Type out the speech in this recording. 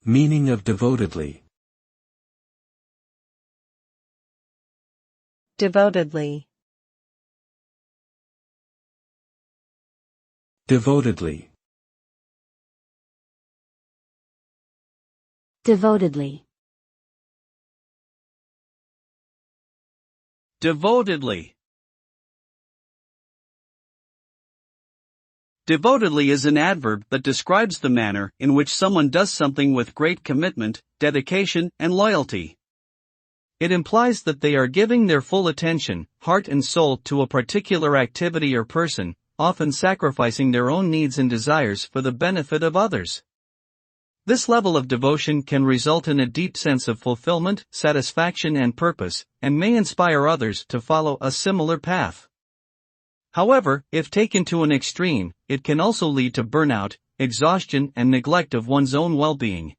Meaning of devotedly. Devotedly. Devotedly. Devotedly. Devotedly. Devotedly is an adverb that describes the manner in which someone does something with great commitment, dedication, and loyalty. It implies that they are giving their full attention, heart and soul to a particular activity or person, often sacrificing their own needs and desires for the benefit of others. This level of devotion can result in a deep sense of fulfillment, satisfaction and purpose, and may inspire others to follow a similar path. However, if taken to an extreme, it can also lead to burnout, exhaustion and neglect of one's own well-being.